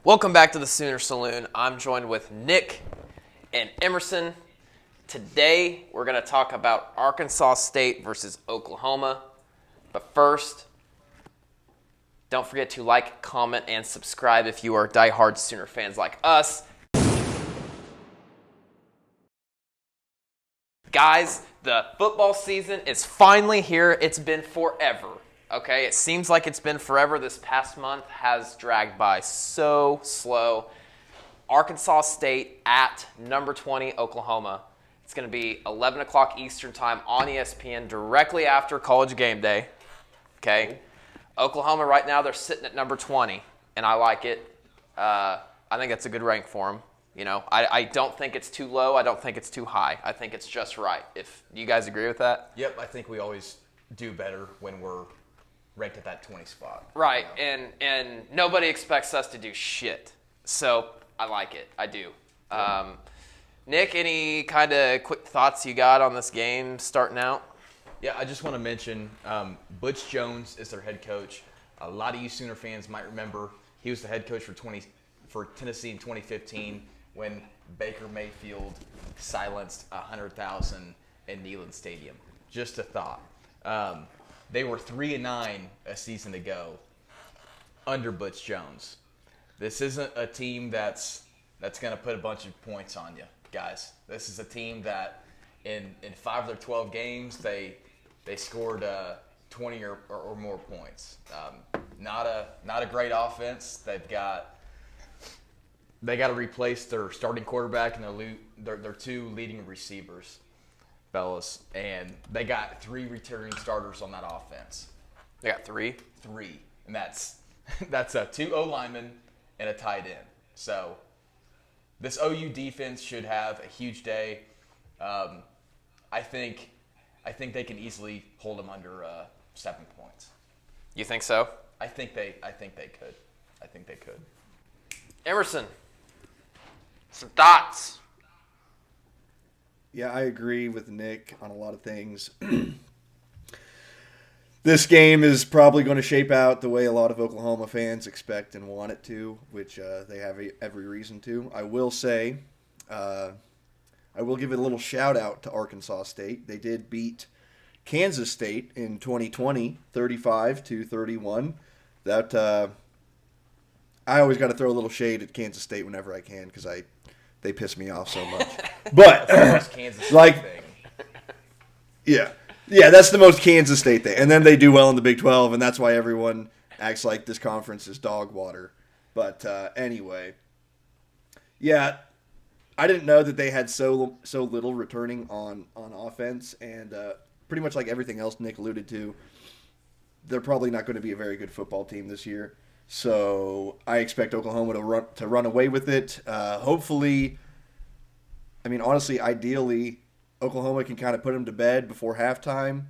Welcome back to the Sooner Saloon. I'm joined with Nick and Emerson. Today, we're going to talk about Arkansas State versus Oklahoma. But first, don't forget to like, comment, and subscribe if you are diehard Sooner fans like us. Guys, the football season is finally here. It's been forever. Okay, it seems like it's been forever. This past month has dragged by so slow. Arkansas State at number 20, Oklahoma. It's going to be 11 o'clock Eastern time on ESPN directly after College Game Day. Okay, Oklahoma right now, they're sitting at number 20, and I like it. I think that's a good rank for them. You know, I don't think it's too low. I don't think it's too high. I think it's just right. If you guys agree with that? Yep, I think we always do better when we're ranked at that 20 spot. Right, and nobody expects us to do shit. So I like it. I do. Nick, any kind of quick thoughts you got on this game starting out? Yeah, I just want to mention Butch Jones is their head coach. A lot of you Sooner fans might remember he was the head coach for Tennessee in 2015 when Baker Mayfield silenced 100,000 in Neyland Stadium. Just a thought. They were 3-9 a season ago under Butch Jones. This isn't a team that's going to put a bunch of points on you, guys. This is a team that in 5 of their 12 games they scored 20 or more points. Not a great offense. They got to replace their starting quarterback and their two leading receivers, fellas, and they got 3 returning starters on that offense. They got 3? 3, and that's 2 O-linemen and a tight end. So this OU defense should have a huge day. I think they can easily hold them under 7 points. You think so? I think they could. Emerson, some thoughts? Yeah, I agree with Nick on a lot of things. This game is probably going to shape out the way a lot of Oklahoma fans expect and want it to, which they have every reason to. I will say, I will give it a little shout out to Arkansas State. They did beat Kansas State in 2020, 35-31. That I always got to throw a little shade at Kansas State whenever I can because they piss me off so much. But Kansas State like, thing. yeah, that's the most Kansas State thing. And then they do well in the Big 12, and that's why everyone acts like this conference is dog water. But anyway, yeah, I didn't know that they had so little returning on offense, and pretty much like everything else Nick alluded to, they're probably not going to be a very good football team this year. So I expect Oklahoma to run away with it. Hopefully, I mean, honestly, ideally, Oklahoma can kind of put them to bed before halftime.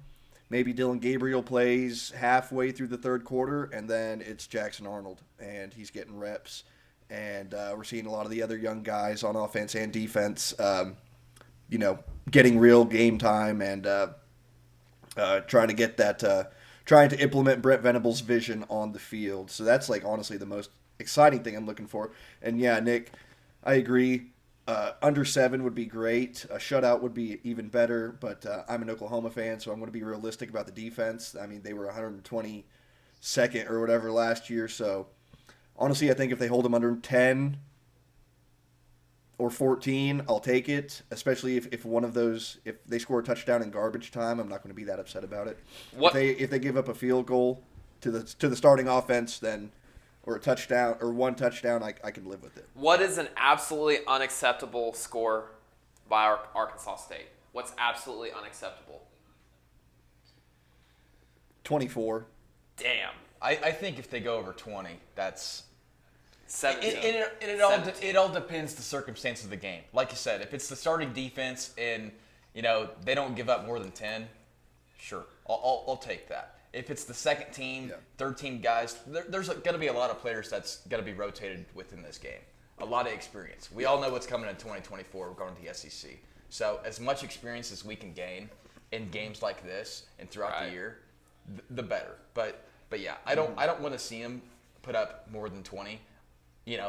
Maybe Dylan Gabriel plays halfway through the third quarter, and then it's Jackson Arnold, and he's getting reps. And we're seeing a lot of the other young guys on offense and defense, getting real game time and trying to implement Brent Venables' vision on the field. So that's like honestly the most exciting thing I'm looking for. And yeah, Nick, I agree. Under 7 would be great. A shutout would be even better. But I'm an Oklahoma fan, so I'm going to be realistic about the defense. I mean, they were 122nd or whatever last year. So honestly, I think if they hold them under 10 or 14, I'll take it. Especially if one of those, if they score a touchdown in garbage time, I'm not going to be that upset about it. If they give up a field goal to the starting offense, then or a touchdown or one touchdown, I can live with it. What is an absolutely unacceptable score by Arkansas State? What's absolutely unacceptable? 24. Damn. I think if they go over 20, that's 17. It all depends the circumstance of the game. Like you said, if it's the starting defense and they don't give up more than 10, sure, I'll take that. If it's the second team, third team guys, there's going to be a lot of players that's going to be rotated within this game. A lot of experience. We all know what's coming in 2024. We're going to the SEC. So as much experience as we can gain in games like this and throughout the year, the better. But yeah, I don't want to see them put up more than 20.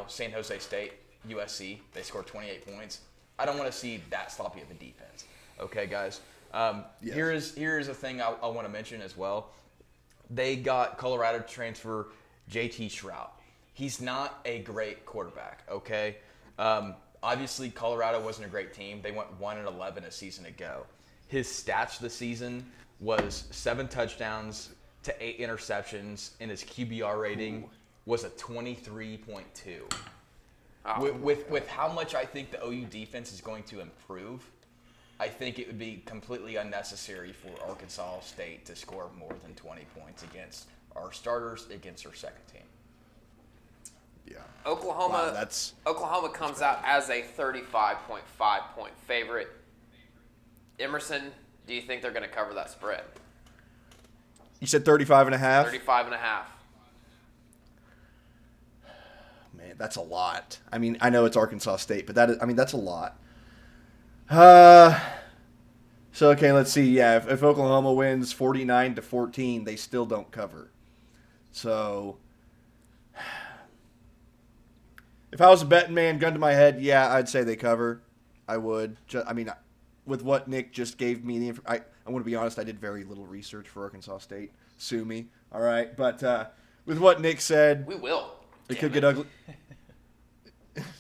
San Jose State, USC, they scored 28 points. I don't want to see that sloppy of a defense. Okay, guys. Yes. Here is a thing I want to mention as well. They got Colorado transfer JT Shrout. He's not a great quarterback, okay? Obviously, Colorado wasn't a great team. They went 1-11 a season ago. His stats this season was 7 touchdowns to 8 interceptions, and his QBR rating was a 23.2. With how much I think the OU defense is going to improve, I think it would be completely unnecessary for Arkansas State to score more than 20 points against our starters, against our second team. Yeah. Oklahoma. Wow, Oklahoma comes out as a 35.5 point favorite. Emerson, do you think they're going to cover that spread? You said 35.5? 35.5. Man, that's a lot. I mean, I know it's Arkansas State, but that's a lot. So okay, let's see. Yeah, if Oklahoma wins 49-14, they still don't cover. So, if I was a betting man, gun to my head, yeah, I'd say they cover. I would. With what Nick just gave me, I want to be honest, I did very little research for Arkansas State. Sue me, all right? But with what Nick said, We will. it could get ugly.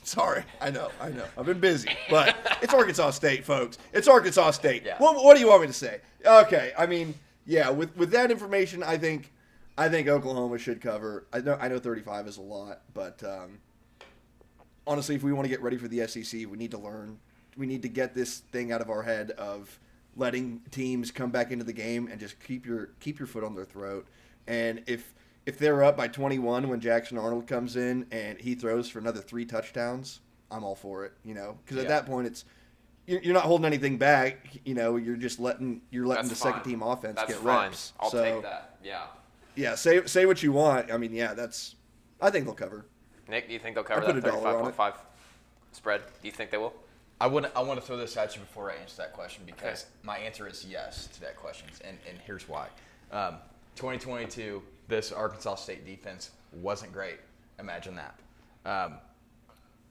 Sorry, I know. I've been busy, but it's Arkansas State, folks. It's Arkansas State. Yeah. What do you want me to say? Okay, I mean, yeah. With that information, I think Oklahoma should cover. I know 35 is a lot, but honestly, if we want to get ready for the SEC, we need to learn. We need to get this thing out of our head of letting teams come back into the game and just keep your foot on their throat. And if they're up by 21 when Jackson Arnold comes in and he throws for another 3 touchdowns, I'm all for it. Because at that point you're not holding anything back. You're just letting That's the fine. second team offense That's get fine. reps. I'll So, take that. Yeah. Yeah, say what you want. I mean, yeah, I think they'll cover. Nick, do you think they'll cover I put that $1 on it. 35.5 spread? Do you think they will? I want to throw this at you before I answer that question because my answer is yes to that question, and here's why. 2022, this Arkansas State defense wasn't great. Imagine that.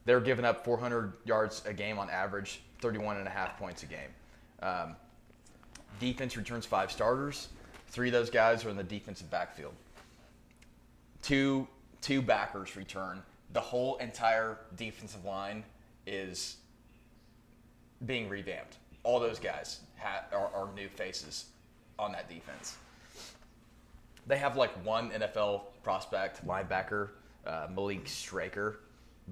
They were giving up 400 yards a game on average, 31.5 points a game. Defense returns 5 starters. 3 of those guys are in the defensive backfield. Two backers return. The whole entire defensive line is being revamped. All those guys are new faces on that defense. They have like one NFL prospect linebacker, Malik Straker,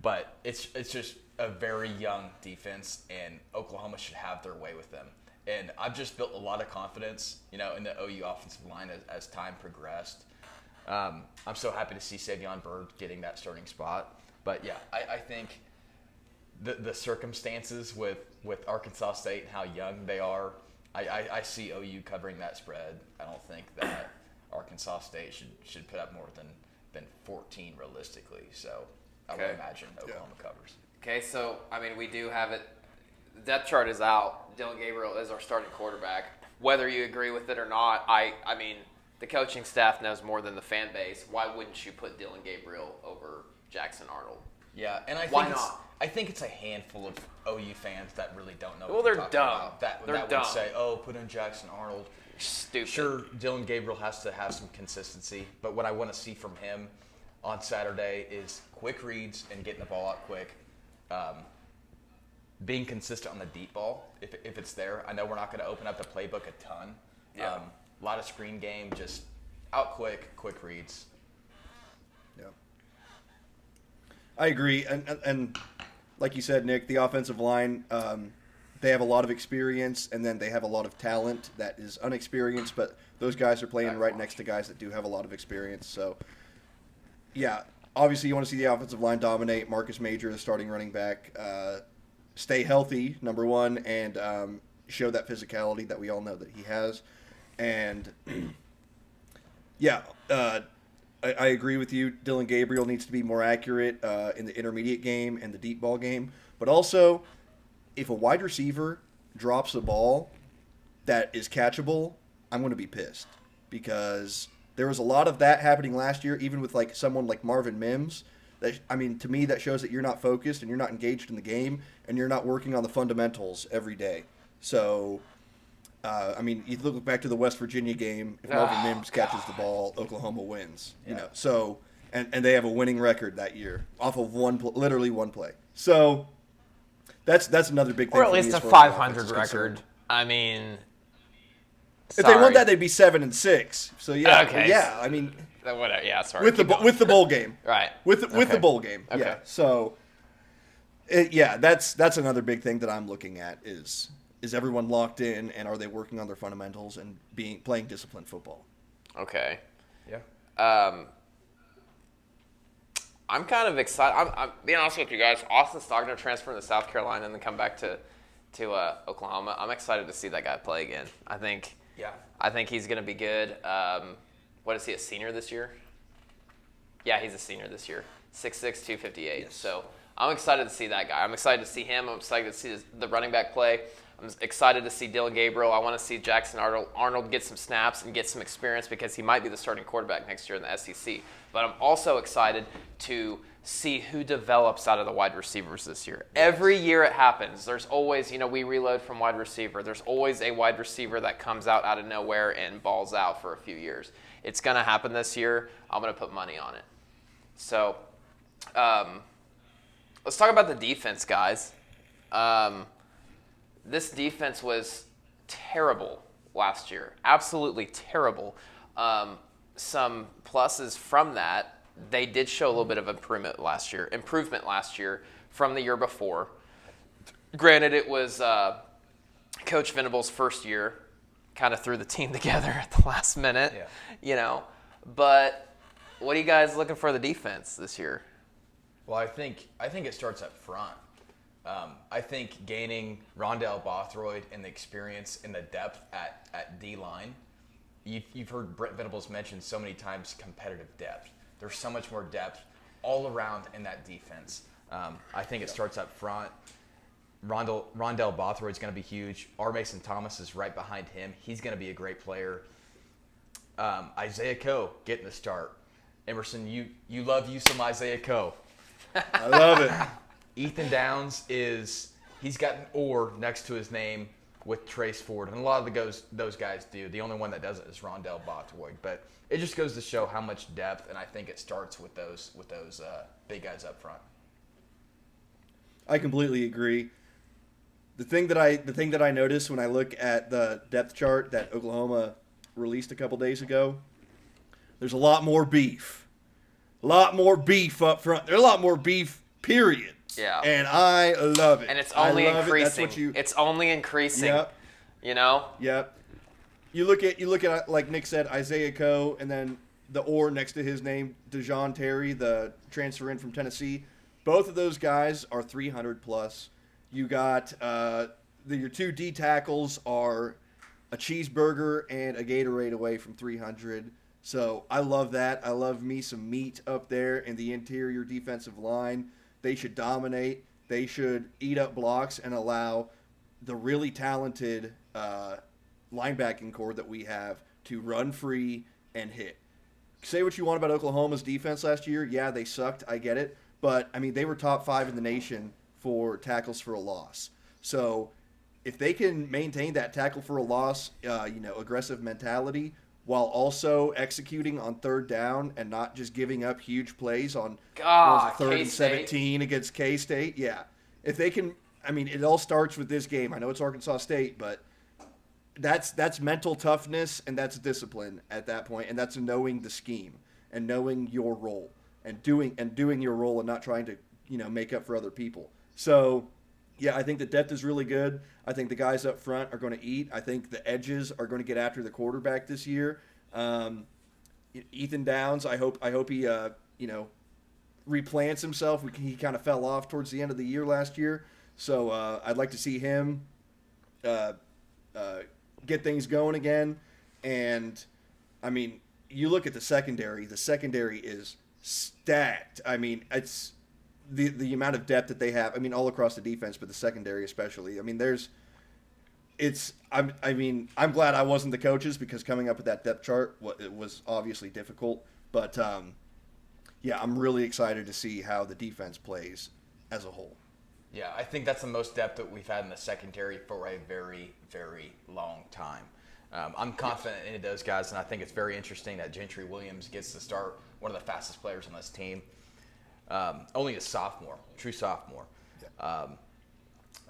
but it's just a very young defense, and Oklahoma should have their way with them. And I've just built a lot of confidence, in the OU offensive line as time progressed. I'm so happy to see Savion Byrd getting that starting spot. But yeah, I think the circumstances with Arkansas State and how young they are, I see OU covering that spread. I don't think that Arkansas State should put up more than 14 realistically. So I would imagine Oklahoma covers. Okay, so, we do have it. The depth chart is out. Dylan Gabriel is our starting quarterback. Whether you agree with it or not, the coaching staff knows more than the fan base. Why wouldn't you put Dylan Gabriel over Jackson Arnold? Yeah, and I think it's a handful of OU fans that really don't know. Well, what they're talking dumb. About. That They're would dumb. say, put in Jackson Arnold. Stupid. Sure, Dylan Gabriel has to have some consistency, but what I want to see from him on Saturday is quick reads and getting the ball out quick. Being consistent on the deep ball, if it's there. I know we're not going to open up the playbook a ton. Yeah. A lot of screen game, just out quick reads. Yeah. I agree, and like you said, Nick, the offensive line, they have a lot of experience, and then they have a lot of talent that is unexperienced, but those guys are playing right next to guys that do have a lot of experience. So, yeah, obviously you want to see the offensive line dominate. Marcus Major, the starting running back, stay healthy, number one, and show that physicality that we all know that he has. And, yeah, I agree with you. Dylan Gabriel needs to be more accurate in the intermediate game and the deep ball game. But also, if a wide receiver drops a ball that is catchable, I'm going to be pissed. Because there was a lot of that happening last year, even with like someone like Marvin Mims, To me, that shows that you're not focused and you're not engaged in the game and you're not working on the fundamentals every day. So, you look back to the West Virginia game. If Marvin Mims catches the ball, Oklahoma wins. You know, so and they have a winning record that year off of literally one play. So that's another big thing. Or at for me least a as far as 500 offense is record. concerned. I mean, If they won sorry. that, they'd be 7-6. So yeah, Okay. yeah. I mean, Whatever. Yeah, sorry. with keep going. the bowl game, Right. With the Okay. bowl game, Okay. yeah. So, that's another big thing that I'm looking at is everyone locked in and are they working on their fundamentals and playing disciplined football? Okay. Yeah. I'm kind of excited. I'm being honest with you guys. Austin Stogner transferring to South Carolina and then come back to Oklahoma. I'm excited to see that guy play again. I think he's going to be good. What is he, a senior this year? Yeah, he's a senior this year. 6'6", 258. Yes. So I'm excited to see that guy. I'm excited to see him. I'm excited to see the running back play. I'm excited to see Dylan Gabriel. I want to see Jackson Arnold get some snaps and get some experience because he might be the starting quarterback next year in the SEC. But I'm also excited to see who develops out of the wide receivers this year. Every year it happens. There's always, we reload from wide receiver. There's always a wide receiver that comes out of nowhere and balls out for a few years. It's going to happen this year. I'm going to put money on it. So let's talk about the defense, guys. This defense was terrible last year. Absolutely terrible. Some pluses from that. They did show a little bit of improvement last year from the year before. Granted, it was Coach Venable's first year, kind of threw the team together at the last minute, But what are you guys looking for the defense this year? Well, I think it starts up front. I think gaining Rondell Bothroyd and the experience and the depth at D-line. You've heard Brent Venables mention so many times competitive depth. There's so much more depth all around in that defense. I think it starts up front. Rondell Bothroyd is going to be huge. R. Mason Thomas is right behind him. He's going to be a great player. Isaiah Coe getting the start. Emerson, you love you some Isaiah Coe. I love it. Ethan Downs he's got an or next to his name with Trace Ford, and a lot of those guys do. The only one that doesn't is Rondell Bothroyd, but it just goes to show how much depth, and I think it starts with those big guys up front. I completely agree. The thing that I noticed when I look at the depth chart that Oklahoma released a couple days ago, there's a lot more beef. A lot more beef up front. There's a lot more beef, period. Yeah. And I love it. And it's only I love it. increasing. That's what It's only increasing. Yep. Yep. You look at like Nick said, Isaiah Coe, and then the or next to his name, DeJoun Terry, the transfer in from Tennessee. Both of those guys are 300 plus. You got your two D tackles are a cheeseburger and a Gatorade away from 300. So I love that. I love me some meat up there in the interior defensive line. They should dominate. They should eat up blocks and allow the really talented linebacking core that we have to run free and hit. Say what you want about Oklahoma's defense last year. Yeah, they sucked. I get it. But, they were top 5 in the nation for tackles for a loss. So if they can maintain that tackle for a loss, aggressive mentality while also executing on third down and not just giving up huge plays on third and 17 against K-State. Yeah. If they can, it all starts with this game. I know it's Arkansas State, but that's mental toughness and that's discipline at that point, and that's knowing the scheme and knowing your role and doing your role and not trying to, make up for other people. So, yeah, I think the depth is really good. I think the guys up front are going to eat. I think the edges are going to get after the quarterback this year. Ethan Downs, I hope he replants himself. He kind of fell off towards the end of the year last year. So I'd like to see him get things going again. And, you look at the secondary. The secondary is stacked. It's the amount of depth that they have. All across the defense, but the secondary especially. I'm glad I wasn't the coaches because coming up with that depth chart, it was obviously difficult. But yeah, I'm really excited to see how the defense plays as a whole. Yeah, I think that's the most depth that we've had in the secondary for a very, very long time. I'm confident in those guys, and I think it's very interesting that Gentry Williams gets to start, one of the fastest players on this team. Only a sophomore, true sophomore.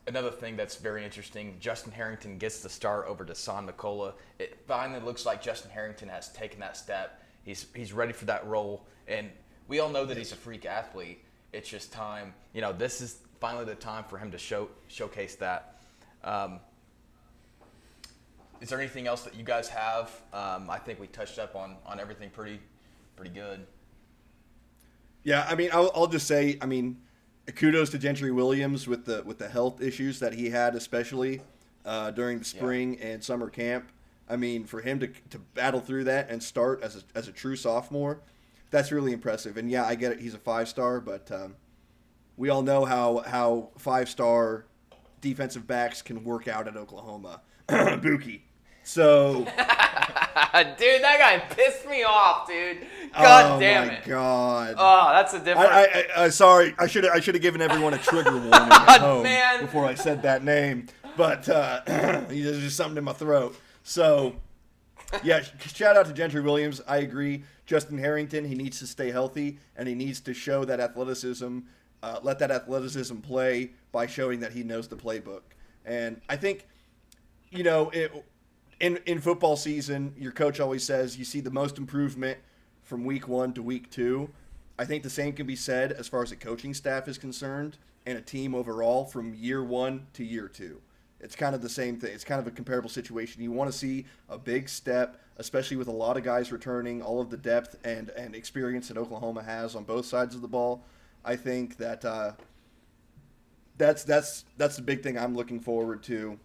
Another thing that's very interesting, Justin Harrington gets the start over Dasan Nicola. It finally looks like Justin Harrington has taken that step. He's ready for that role, and we all know that he's a freak athlete. It's just time. This is finally the time for him to showcase that. Is there anything else that you guys have? I think we touched up on everything pretty good. Yeah, I mean, I'll just say, I mean, kudos to Gentry Williams with the health issues that he had, especially during the spring and summer camp. I mean, for him to battle through that and start as a true sophomore, that's really impressive. And yeah, I get it, he's a 5-star, but we all know how 5-star defensive backs can work out at Oklahoma. Buki. So, dude, that guy pissed me off, dude. God damn it. Oh my god. Oh, that's a different. I sorry. I should have given everyone a trigger warning at home Man. before I said that name. But there's just something in my throat. So, yeah, shout out to Gentry Williams. I agree. Justin Harrington, he needs to stay healthy, and he needs to show that athleticism, let that athleticism play by showing that he knows the playbook. And I think, in football season, your coach always says you see the most improvement from week 1 to week 2. I think the same can be said as far as a coaching staff is concerned and a team overall from year 1 to year 2. It's kind of the same thing. It's kind of a comparable situation. You want to see a big step, especially with a lot of guys returning, all of the depth and experience that Oklahoma has on both sides of the ball. I think that that's the big thing I'm looking forward to,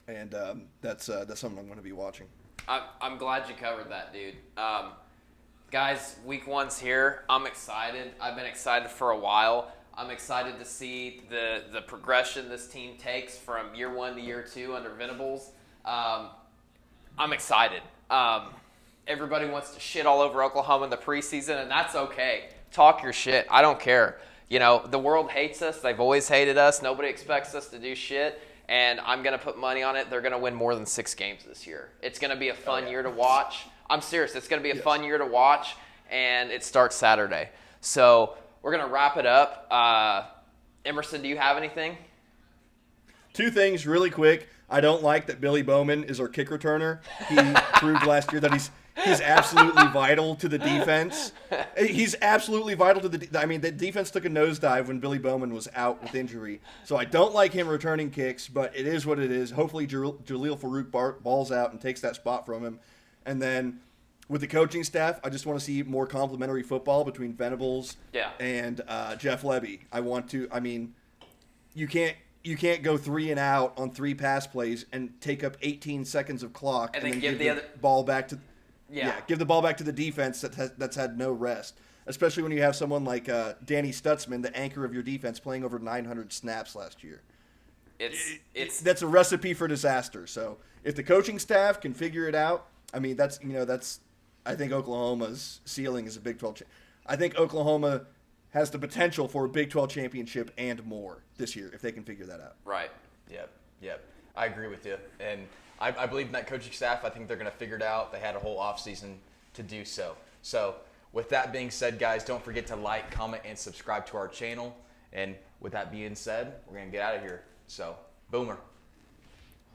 and that's something I'm going to be watching. I'm glad you covered that, dude. Guys, week 1's here. I'm excited. I've been excited for a while. I'm excited to see the progression this team takes from year 1 to year 2 under Venables. I'm excited. Everybody wants to shit all over Oklahoma in the preseason, and that's okay. Talk your shit. I don't care. The world hates us. They've always hated us. Nobody expects us to do shit. And I'm going to put money on it. They're going to win more than 6 games this year. It's going to be a fun year to watch. I'm serious. It's going to be a fun year to watch, and it starts Saturday. So we're going to wrap it up. Emerson, do you have anything? 2 things really quick. I don't like that Billy Bowman is our kick returner. He proved last year that he's absolutely vital to the defense. He's absolutely vital to the defense took a nosedive when Billy Bowman was out with injury. So I don't like him returning kicks, but it is what it is. Hopefully Jaleel Farouk balls out and takes that spot from him. And then with the coaching staff, I just want to see more complementary football between Venables and Jeff Lebby. You can't go 3 and out on 3 pass plays and take up 18 seconds of clock and then give the ball back to give the ball back to the defense that's had no rest. Especially when you have someone like Danny Stutzman, the anchor of your defense, playing over 900 snaps last year. That's a recipe for disaster. So if the coaching staff can figure it out, I think Oklahoma's ceiling is a Big 12. I think Oklahoma has the potential for a Big 12 championship and more this year if they can figure that out. Right. Yep. I agree with you. And I believe in that coaching staff. I think they're going to figure it out. They had a whole offseason to do so. So with that being said, guys, don't forget to like, comment, and subscribe to our channel. And with that being said, we're going to get out of here. So, Boomer.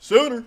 Sooner.